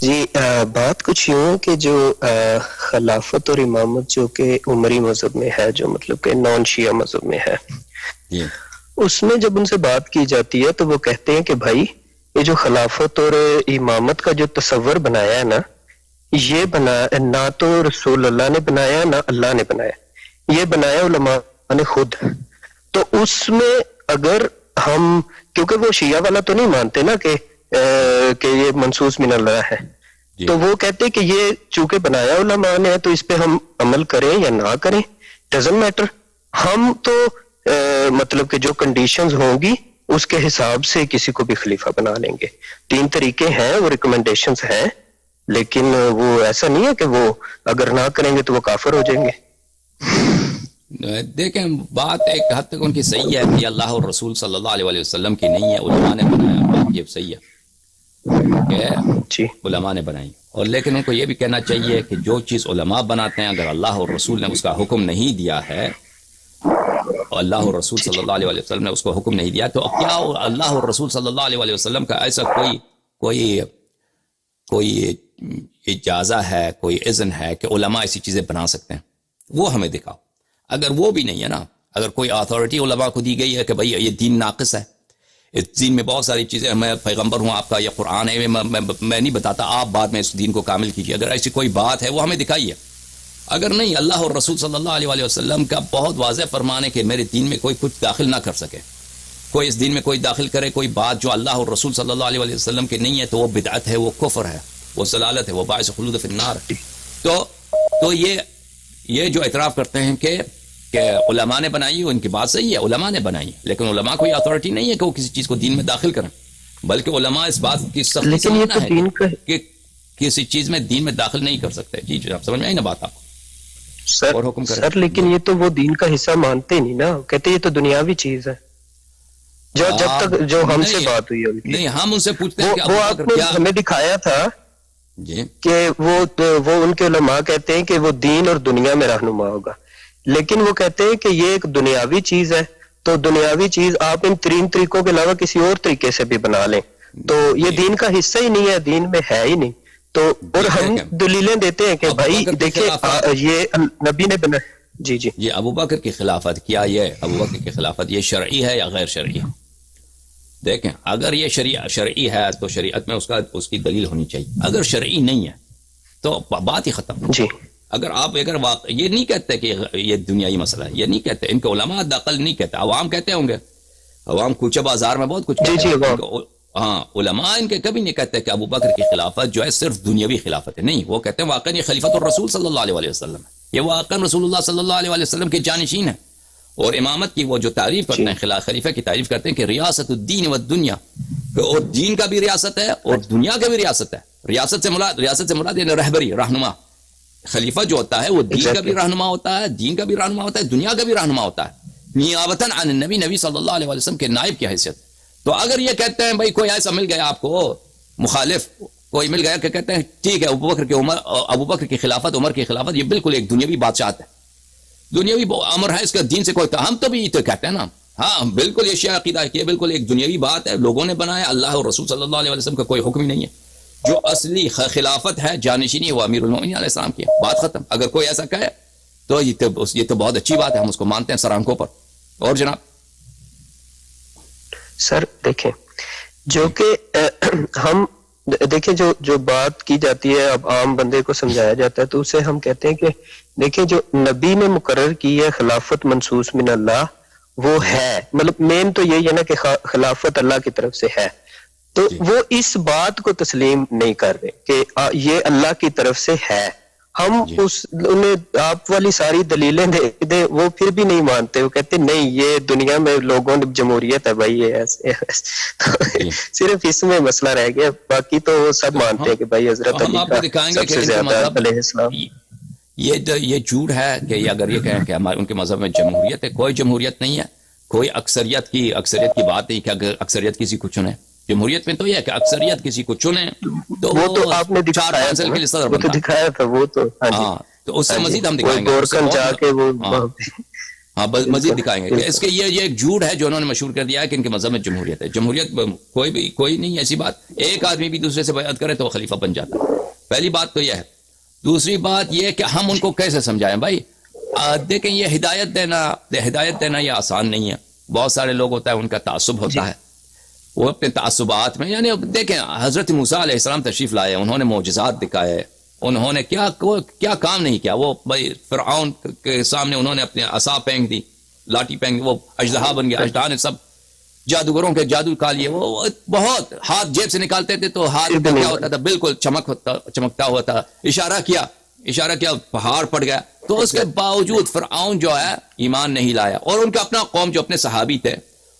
جی بات کچھ یوں ہے کہ جو خلافت اور امامت جو کہ عمری مذہب میں ہے، جو مطلب کہ نان شیعہ مذہب میں ہے، جی اس میں جب ان سے بات کی جاتی ہے تو وہ کہتے ہیں کہ بھائی یہ جو خلافت اور امامت کا جو تصور بنایا ہے نا، یہ بنا نہ تو رسول اللہ نے بنایا نہ اللہ نے بنایا، یہ بنایا علماء نے خود۔ تو اس میں اگر ہم، کیونکہ وہ شیعہ والا تو نہیں مانتے نا کہ یہ منصوص من اللہ ہے، جی تو وہ کہتے کہ یہ چونکہ بنایا علماء نے ہے تو اس پہ ہم عمل کریں یا نہ کریں ڈزنٹ میٹر، ہم تو مطلب کہ جو کنڈیشنز ہوں گی اس کے حساب سے کسی کو بھی خلیفہ بنا لیں گے۔ 3 طریقے ہیں، وہ ریکمنڈیشنز ہیں، لیکن وہ ایسا نہیں ہے کہ وہ اگر نہ کریں گے تو وہ کافر ہو جائیں گے۔ دیکھیں، بات ایک حد تک ان کی صحیح ہے کہ اللہ اور رسول صلی اللہ علیہ وسلم کی نہیں ہے، علماء نے بنایا، بات یہ صحیح ہے کہ جی علماء نے بنائی، اور لیکن ان کو یہ بھی کہنا چاہیے کہ جو چیز علماء بناتے ہیں اگر اللہ اور رسول نے اس کا حکم نہیں دیا ہے، اور اللہ اور رسول صلی اللہ علیہ وسلم نے اس کو حکم نہیں دیا، تو کیا اللہ اور رسول صلی اللہ علیہ وسلم کا ایسا کوئی اجازہ ہے، کوئی اذن ہے کہ علماء ایسی چیزیں بنا سکتے ہیں؟ وہ ہمیں دکھاؤ۔ اگر وہ بھی نہیں ہے نا، اگر کوئی اتھارٹی علماء کو دی گئی ہے کہ بھئی یہ دین ناقص ہے، اس دین میں بہت ساری چیزیں، میں پیغمبر ہوں آپ کا، یہ قرآن ہے، میں نہیں بتاتا، آپ بعد میں اس دین کو کامل کیجیے، اگر ایسی کوئی بات ہے وہ ہمیں دکھائیے۔ اگر نہیں، اللہ اور رسول صلی اللہ علیہ وسلم کا بہت واضح فرمان ہے کہ میرے دین میں کوئی کچھ داخل نہ کر سکے، کوئی اس دین میں کوئی داخل کرے کوئی بات جو اللہ اور رسول صلی اللہ علیہ وسلم کی نہیں ہے تو وہ بدعت ہے، وہ کفر ہے، وہ ضلالت ہے، وہ باعث خلود فی النار۔ تو یہ جو اعتراف کرتے ہیں کہ علماء نے بنائی، ان کی بات صحیح ہے، علماء نے بنائی، لیکن علماء کوئی اتھارٹی نہیں ہے کہ وہ کسی چیز کو دین میں داخل کریں، بلکہ علماء اس بات کی سختی سے منع ہے کہ کسی چیز میں دین میں داخل نہیں کر سکتے۔ جی آپ سمجھ میں آئی نا بات آپ کو؟ سر لیکن یہ تو وہ دین کا حصہ مانتے نہیں نا، کہتے یہ تو دنیاوی چیز ہے، جب تک جو ہم سے بات ہوئی ہے نہیں، ہم ان سے پوچھتے ہیں کہ وہ آپ نے ہمیں دکھایا تھا جی کہ وہ ان کے علماء کہتے ہیں کہ وہ دین اور دنیا میں رہنما ہوگا، لیکن وہ کہتے ہیں کہ یہ ایک دنیاوی چیز ہے، تو دنیاوی چیز آپ ان 3 طریقوں کے علاوہ کسی اور طریقے سے بھی بنا لیں تو یہ دین کا حصہ ہی نہیں ہے، دین میں ہے ہی نہیں۔ تو اور ہم دلیلیں دیتے ہیں کہ بھائی دیکھیں یہ نبی نے بنا۔ جی یہ ابو بکر کی خلافت، کیا یہ ابو بکر کی خلافت یہ شرعی ہے یا غیر شرعی ہے؟ دیکھیں، اگر یہ شرعی ہے تو شریعت میں اس کی دلیل ہونی چاہیے، اگر شرعی نہیں ہے تو بات ہی ختم۔ جی اگر یہ نہیں کہتے کہ یہ دنیائی مسئلہ ہے، یہ نہیں کہتے، ان کے علماء دقل نہیں کہتے، عوام کہتے ہوں گے، عوام کوچہ بازار میں بہت کچھ کہتے ہیں۔ ہاں، علماء ان کے کبھی نہیں کہتے کہ ابو بکر کی خلافت جو ہے صرف دنیاوی خلافت ہے، نہیں، وہ کہتے ہیں واقعی یہ خلیفۃ الرسول صلی اللہ علیہ وسلم ہے، یہ واقعی رسول اللہ صلی اللہ علیہ وسلم کے جانشین ہے۔ اور امامت کی وہ جو تعریف کرتے ہیں، خلیفہ کی تعریف کرتے ہیں کہ ریاست الدین والدنیا، اور دین کا بھی ریاست ہے اور دنیا کا بھی ریاست ہے۔ ریاست سے مراد یعنی رہبری، رہنما۔ خلیفہ جو ہوتا ہے وہ دین کا بھی رہنما ہوتا ہے، دین کا بھی رہنما ہوتا ہے، دنیا کا بھی رہنما ہوتا ہے، نیابتاً عن نبی صلی اللہ علیہ وسلم کے نائب کی حیثیت۔ تو اگر یہ کہتے ہیں بھائی کوئی ایسا مل گیا آپ کو مخالف، کوئی مل گیا کہ کہتے ہیں ٹھیک ہے ابو بکر کی خلافت، عمر کی خلافت، یہ بالکل ایک دنیاوی بادشاہت ہے، دنیاوی امر ہے، اس کا دین سے کوئی، ہم تو بھی تو کہتے ہیں نا، ہاں بالکل یہ شیعہ عقیدہ ہے کہ یہ بالکل ایک دنیاوی بات ہے، لوگوں نے بنایا، اللہ اور رسول صلی اللہ علیہ وسلم کا کوئی حکم ہی نہیں ہے، جو اصلی خلافت ہے، جانشینی، وہ امیر المومنین علیہ السلام کی ہے، بات ختم۔ اگر کوئی ایسا کہے تو یہ تو بہت اچھی بات ہے، ہم اس کو مانتے ہیں سر آنکھوں پر۔ اور جناب سر دیکھیں، جو کہ ہم دیکھیں جو بات کی جاتی ہے، اب عام بندے کو سمجھایا جاتا ہے تو اسے ہم کہتے ہیں کہ دیکھیں جو نبی نے مقرر کی ہے خلافت منصوص من اللہ، وہ ہے، مطلب مین تو یہی ہے نا کہ خلافت اللہ کی طرف سے ہے، تو وہ اس بات کو تسلیم نہیں کر رہے کہ یہ اللہ کی طرف سے ہے۔ ہم انہیں آپ والی ساری دلیلیں دے، وہ پھر بھی نہیں مانتے، وہ کہتے نہیں یہ دنیا میں لوگوں نے جمہوریت ہے بھائی، یہ ایسے صرف اس میں مسئلہ رہ گیا، باقی تو وہ سب مانتے ہیں کہ بھائی حضرت علی کا سب سے زیادہ علیہ السلام۔ یہ جھوٹ ہے کہ اگر یہ کہیں کہ ہمارے ان کے مذہب میں جمہوریت ہے، کوئی جمہوریت نہیں ہے، کوئی اکثریت کی بات نہیں کہ اگر اکثریت کسی کو چنے، جمہوریت میں تو یہ ہے کہ اکثریت کسی کو چنے تو وہ تو آپ نے دکھایا تھا، وہ تو ہاں، تو اس سے مزید ہم دکھائیں گے، جا کے وہ ہاں مزید دکھائیں گے کہ اس کے یہ ایک جھوٹ ہے جو انہوں نے مشہور کر دیا ہے کہ ان کے مذہب میں جمہوریت ہے. جمہوریت کوئی نہیں ایسی بات. ایک آدمی بھی دوسرے سے بیعت کرے تو وہ خلیفہ بن جاتا ہے. پہلی بات تو یہ ہے. دوسری بات یہ کہ ہم ان کو کیسے سمجھائیں بھائی. دیکھیں یہ ہدایت دینا یہ آسان نہیں ہے. بہت سارے لوگ ہوتا ہے ان کا تعصب ہوتا ہے, وہ اپنے تعصبات میں, یعنی دیکھیں حضرت موسیٰ علیہ السلام تشریف لائے, انہوں نے معجزات دکھائے, انہوں نے کیا کام نہیں کیا. وہ بھائی فرعون کے سامنے انہوں نے اپنے عصا پھینک دی, لاٹھی پھینک دی, وہ اژدہا بن گیا. اژدہا نے سب جادوگروں کے جادو کا لیے, وہ بہت ہاتھ جیب سے نکالتے تھے تو ہاتھ میں کیا ہوتا تھا, بالکل چمکتا ہوا تھا. اشارہ کیا پہاڑ پڑ گیا. تو اس کے باوجود فرعون جو ہے ایمان نہیں لایا. اور ان کا اپنا قوم جو اپنے صحابی تھے,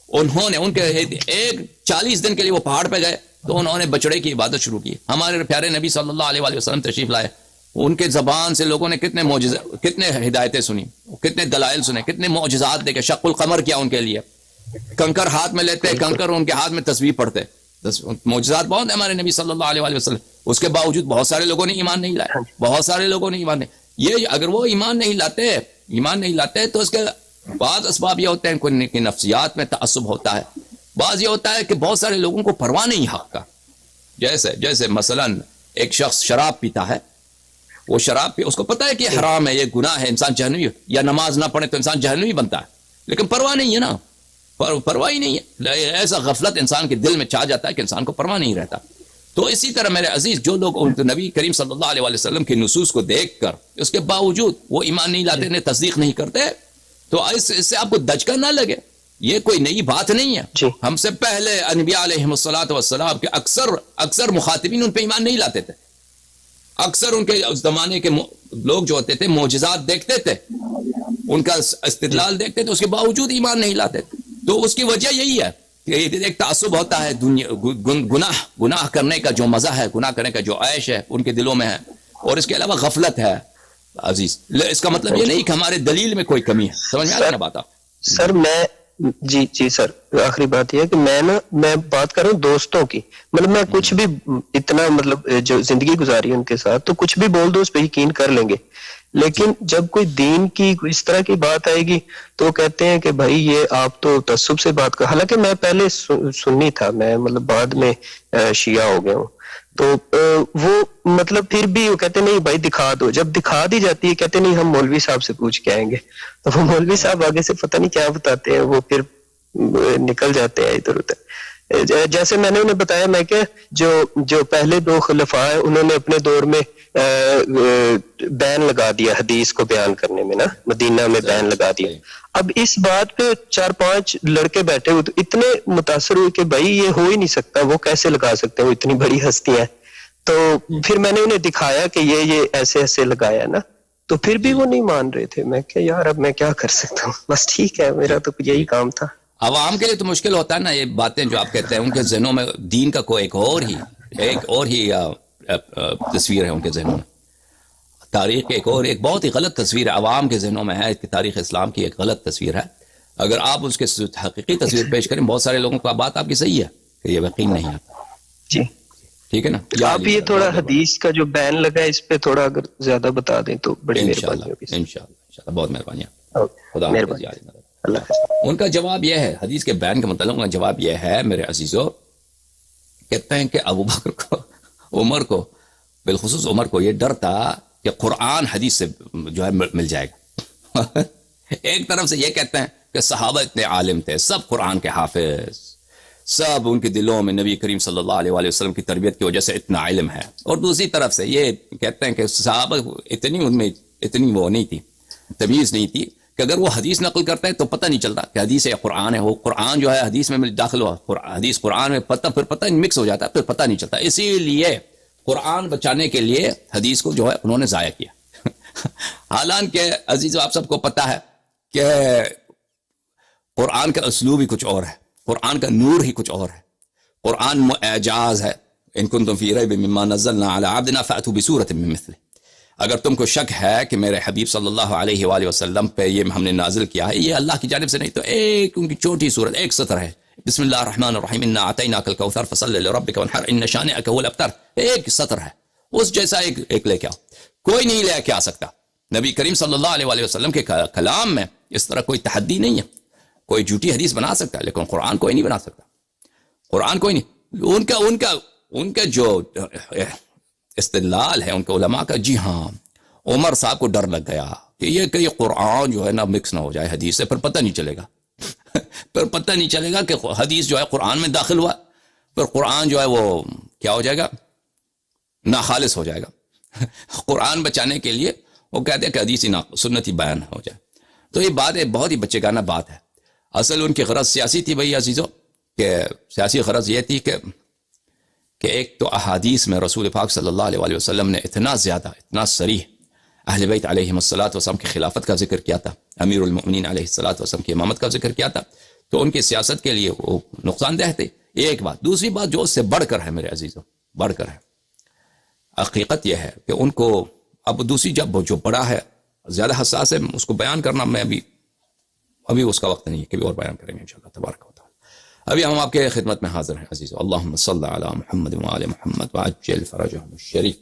انہوں نے ان کے ایک 40 دن کے لیے وہ پہاڑ پہ گئے تو انہوں نے بچڑے کی عبادت شروع کی. ہمارے پیارے نبی صلی اللہ علیہ وآلہ وسلم تشریف لائے, ان کے زبان سے لوگوں نے کتنے معجزات, کتنے ہدایتیں سنی, کتنے دلائل سنے, کتنے معجزات دیکھے. شق القمر کیا ان کے لیے, کنکر ہاتھ میں لیتے, کنکر ان کے ہاتھ میں تسبیح پڑھتے. معجزات بہت ہیں ہمارے نبی صلی اللہ علیہ وآلہ وسلم. اس کے باوجود بہت سارے لوگوں نے ایمان نہیں لایا, بہت سارے لوگوں نے ایمان نہیں. یہ اگر وہ ایمان نہیں لاتے تو اس کے بعض اسباب یہ ہوتے ہیں کہ نفسیات میں تعصب ہوتا ہے. بعض یہ ہوتا ہے کہ بہت سارے لوگوں کو پرواہ نہیں حق کا. جیسے مثلا ایک شخص شراب پیتا ہے, وہ شراب اس کو پتا ہے کہ یہ حرام ہے, یہ گناہ ہے, انسان جہنمی, یا نماز نہ پڑھے تو انسان جہنمی بنتا ہے, لیکن پرواہ نہیں ہے نا, پرواہ ہی نہیں ہے. ایسا غفلت انسان کے دل میں چھا جاتا ہے کہ انسان کو پرواہ نہیں رہتا. تو اسی طرح میرے عزیز جو لوگ نبی کریم صلی اللہ علیہ وسلم کے نصوص کو دیکھ کر اس کے باوجود وہ ایمان نہیں لاتے, انہیں تصدیق نہیں کرتے, تو اس سے آپ کو دھچکا نہ لگے. یہ کوئی نئی بات نہیں ہے. ہم سے پہلے انبیاء علیہم الصلوۃ والسلام کے اکثر مخاطبین ان پہ ایمان نہیں لاتے تھے. اکثر ان کے اس زمانے کے لوگ جو ہوتے تھے معجزات دیکھتے تھے, ان کا استدلال دیکھتے تھے, اس کے باوجود ایمان نہیں لاتے تھے. تو اس کی وجہ یہی ہے کہ ایک تعصب ہوتا ہے گناہ کرنے کا جو مزہ ہے, گناہ کرنے کا جو عیش ہے ان کے دلوں میں ہے, اور اس کے علاوہ غفلت ہے عزیز. اس کا مطلب یہ نہیں کہ ہمارے دلیل میں کوئی کمی ہے. سمجھ میں آ رہا ہے بات؟ سر میں جی سر, آخری بات یہ ہے کہ میں بات کر رہا ہوں دوستوں کی. مطلب میں کچھ بھی اتنا مطلب جو زندگی گزاری ان کے ساتھ, تو کچھ بھی بول دو اس پہ یقین کر لیں گے. لیکن جب کوئی دین کی اس طرح کی بات آئے گی تو وہ کہتے ہیں کہ بھائی یہ آپ تو تعصب سے بات کر. حالانکہ میں پہلے سنی تھا, میں مطلب بعد میں شیعہ ہو گیا ہوں. تو وہ مطلب پھر بھی وہ کہتے نہیں بھائی دکھا دو. جب دکھا دی جاتی ہے کہتے نہیں ہم مولوی صاحب سے پوچھ کے آئیں گے. تو وہ مولوی صاحب آگے سے پتہ نہیں کیا بتاتے ہیں, وہ پھر نکل جاتے ہیں ادھر ادھر. جیسے میں نے انہیں بتایا, میں کہ جو پہلے 2 خلفاء ہیں انہوں نے اپنے دور میں بین لگا دیا حدیث کو بیان کرنے میں نا, مدینہ میں بین لگا دیا. اب اس بات پہ 4-5 لڑکے بیٹھے ہوئے تو اتنے متاثر ہوئے کہ بھائی یہ ہو ہی نہیں سکتا, وہ کیسے لگا سکتے ہیں, وہ اتنی بڑی ہستی ہیں. تو پھر میں نے انہیں دکھایا کہ یہ ایسے لگایا نا, تو پھر بھی وہ نہیں مان رہے تھے. میں کہ یار اب میں کیا کر سکتا ہوں, بس ٹھیک ہے میرا تو یہی کام تھا. عوام کے لیے تو مشکل ہوتا ہے نا یہ باتیں جو آپ کہتے ہیں. ان کے ذہنوں میں دین کا کوئی ایک اور ہی تصویر ہے ان کے ذہنوں میں. تاریخ ایک بہت ہی غلط تصویر ہے عوام کے ذہنوں میں ہے کہ تاریخ اسلام کی ایک غلط تصویر ہے. اگر آپ اس کے حقیقی تصویر پیش کریں, بہت سارے لوگوں کا بات آپ کی صحیح ہے کہ یہ یقین نہیں آتا. جی ٹھیک ہے نا. آپ یہ تھوڑا حدیث کا جو بین لگا ہے اس پہ تھوڑا اگر زیادہ بتا دیں تو بڑی مہربانی ہوگی. انشاءاللہ بہت مہربانی. خدا اللہ. ان کا جواب یہ ہے, حدیث کے بیان کے متعلق کا جواب یہ ہے میرے عزیزو, کہتے ہیں کہ ابو بکر کو, عمر کو, بالخصوص عمر کو یہ ڈر تھا کہ قرآن حدیث سے جو ہے مل جائے گا. ایک طرف سے یہ کہتے ہیں کہ صحابہ اتنے عالم تھے, سب قرآن کے حافظ, سب ان کے دلوں میں نبی کریم صلی اللہ علیہ وآلہ وسلم کی تربیت کی وجہ سے اتنا علم ہے. اور دوسری طرف سے یہ کہتے ہیں کہ صحابہ ان میں اتنی وہ نہیں تھی, تمیز نہیں تھی کہ اگر وہ حدیث نقل کرتے ہیں تو پتہ نہیں چلتا کہ حدیث یا قرآن ہے. وہ قرآن جو ہے حدیث میں داخل ہوا, حدیث قرآن میں پتہ مکس ہو جاتا ہے, پھر پتہ نہیں چلتا. اسی لیے قرآن بچانے کے لیے حدیث کو جو ہے انہوں نے ضائع کیا. حالانکہ عزیزو آپ سب کو پتہ ہے کہ قرآن کا اسلوب ہی کچھ اور ہے, قرآن کا نور ہی کچھ اور ہے, قرآن اعجاز ہے. ان کنتم فی ریب مما نزلنا علی عبدنا فأتوا بسورۃ من مثلہ. اگر تم کو شک ہے کہ میرے حبیب صلی اللہ علیہ وآلہ وسلم پہ یہ ہم نے نازل کیا ہے, یہ اللہ کی جانب سے نہیں, تو ایک ان کی چھوٹی سورت, ایک سطر ہے, بسم اللہ الرحمن الرحیم انا اعطیناک الکوثر فصل لربک وانحر ان شانئک هو الابتر. ایک سطر ہے, اس جیسا ایک لے کے آؤ. کوئی نہیں لے کے آ سکتا. نبی کریم صلی اللہ علیہ وآلہ وسلم کے کلام میں اس طرح کوئی تحدی نہیں ہے. کوئی جھوٹی حدیث بنا سکتا ہے لیکن قرآن کوئی نہیں بنا سکتا. قرآن کوئی نہیں. ان کا جو استدلال ہے ان کے علماء کا، جی ہاں عمر صاحب کو ڈر لگ گیا کہ یہ قرآن جو ہے نا مکس نہ ہو جائے حدیث سے، پھر پتہ نہیں چلے گا پھر پتہ نہیں چلے گا کہ حدیث جو ہے قرآن میں داخل ہوا، پھر قرآن جو ہے وہ کیا ہو جائے گا، ناخالص ہو جائے گا. قرآن بچانے کے لیے وہ کہتے ہیں کہ حدیث سنتی بیان ہو جائے. تو یہ بات ہے بہت ہی بچے گانا بات ہے. اصل ان کی غرض سیاسی تھی بھائی عزیزو، کہ سیاسی غرض یہ تھی کہ ایک تو احادیث میں رسول پاک صلی اللہ علیہ وآلہ وسلم نے اتنا زیادہ، اتنا صریح اہل بیت علیہم الصلوۃ والسلام کی خلافت کا ذکر کیا تھا، امیر المؤمنین علیہ الصلوۃ والسلام کی امامت کا ذکر کیا تھا، تو ان کی سیاست کے لیے وہ نقصان دہ تھے. ایک بات. دوسری بات جو اس سے بڑھ کر ہے میرے عزیزو، بڑھ کر ہے، حقیقت یہ ہے کہ ان کو اب دوسری جب جو بڑا ہے زیادہ حساس ہے، اس کو بیان کرنا میں ابھی اس کا وقت نہیں ہے، کبھی اور بیان کریں گے انشاءاللہ تبارک و تعالی. ابھی ہم آپ کے خدمت میں حاضر ہیں عزیزو. اللہم صل علی محمد وعلی محمد وعجل فرجهم الشریف.